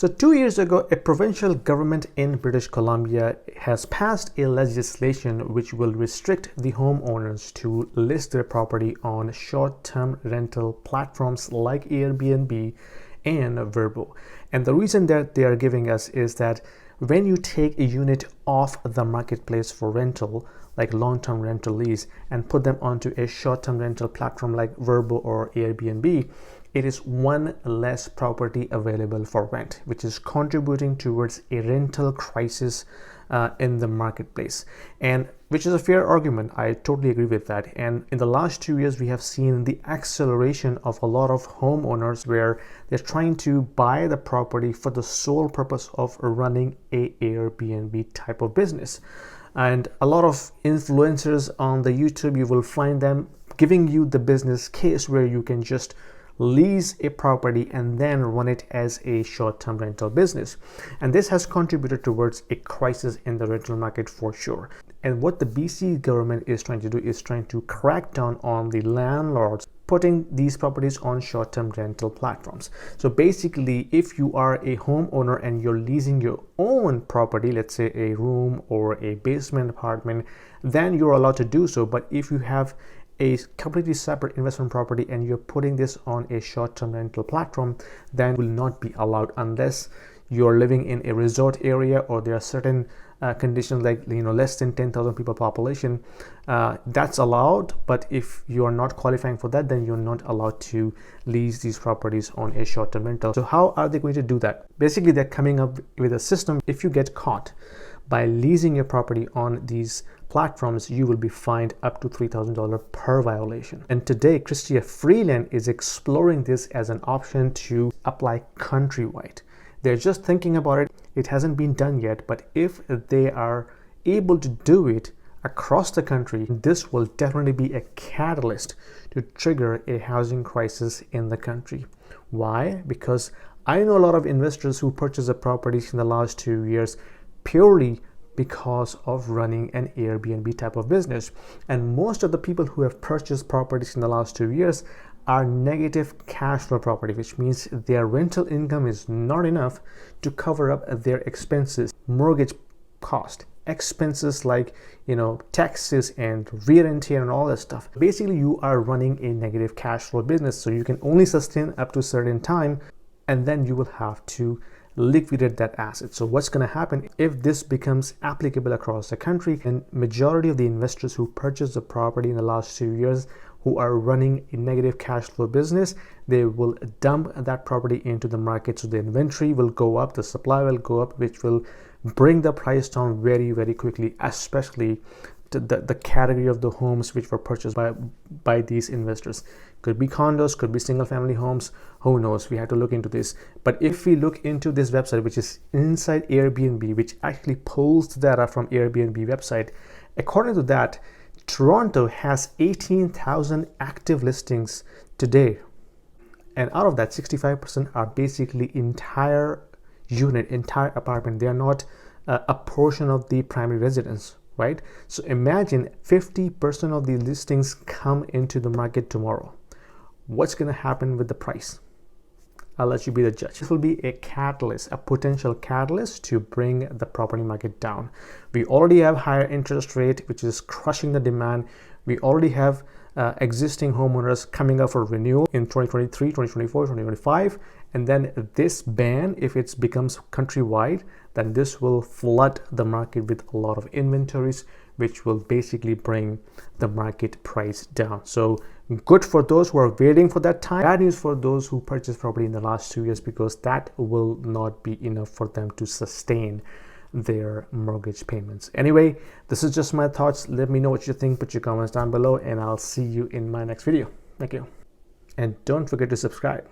So 2 years ago, a provincial government in British Columbia has passed a legislation which will restrict the homeowners to list their property on short-term rental platforms like Airbnb and Vrbo. And the reason that they are giving us is that when you take a unit off the marketplace for rental, like long-term rental lease, and put them onto a short-term rental platform like Vrbo or Airbnb, it is one less property available for rent, which is contributing towards a rental crisis in the marketplace, and which is a fair argument. I totally agree with that. And in the last 2 years, we have seen the acceleration of a lot of homeowners where they're trying to buy the property for the sole purpose of running a Airbnb type of business. And a lot of influencers on the YouTube, you will find them giving you the business case where you can just lease a property and then run it as a short-term rental business. And this has contributed towards a crisis in the rental market for sure. And what the BC government is trying to do is trying to crack down on the landlords putting these properties on short-term rental platforms. So basically, if you are a homeowner and you're leasing your own property, let's say a room or a basement apartment, then you're allowed to do so. But if you have a completely separate investment property and you're putting this on a short-term rental platform, then will not be allowed unless you're living in a resort area or there are certain conditions like less than 10,000 people population. That's allowed, but if you are not qualifying for that, then you're not allowed to lease these properties on a short-term rental. So how are they going to do that? Basically, they're coming up with a system. If you get caught by leasing your property on these platforms, you will be fined up to $3,000 per violation. And today, Chrystia Freeland is exploring this as an option to apply countrywide. They're just thinking about it. It hasn't been done yet, but if they are able to do it across the country, this will definitely be a catalyst to trigger a housing crisis in the country. Why? Because I know a lot of investors who purchased the properties in the last 2 years purely because of running an Airbnb type of business. And most of the people who have purchased properties in the last 2 years are negative cash flow property, which means their rental income is not enough to cover up their expenses, mortgage cost, expenses like taxes and rear and tear and all that stuff. Basically, you are running a negative cash flow business, so you can only sustain up to a certain time, and then you will have to liquidate that asset. So what's going to happen if this becomes applicable across the country, and majority of the investors who purchased the property in the last 2 years who are running a negative cash flow business, they will dump that property into the market. So the inventory will go up, the supply will go up, which will bring the price down very, very quickly, especially to the category of the homes which were purchased by these investors. Could be condos, could be single family homes, who knows? We have to look into this. But if we look into this website, which is Inside Airbnb, which actually pulls the data from Airbnb website, according to that, Toronto has 18,000 active listings today. And out of that, 65% are basically entire unit, entire apartment. They are not a portion of the primary residence, right? So imagine 50% of the listings come into the market tomorrow. What's going to happen with the price? I'll let you be the judge. This will be a catalyst, a potential catalyst to bring the property market down. We already have higher interest rate, which is crushing the demand. We already have existing homeowners coming up for renewal in 2023, 2024, 2025. And then this ban, if it becomes countrywide, then this will flood the market with a lot of inventories, which will basically bring the market price down. So good for those who are waiting for that time. Bad news for those who purchased property in the last 2 years, because that will not be enough for them to sustain their mortgage payments. Anyway, this is just my thoughts. Let me know what you think. Put your comments down below, and I'll see you in my next video. Thank you. And don't forget to subscribe.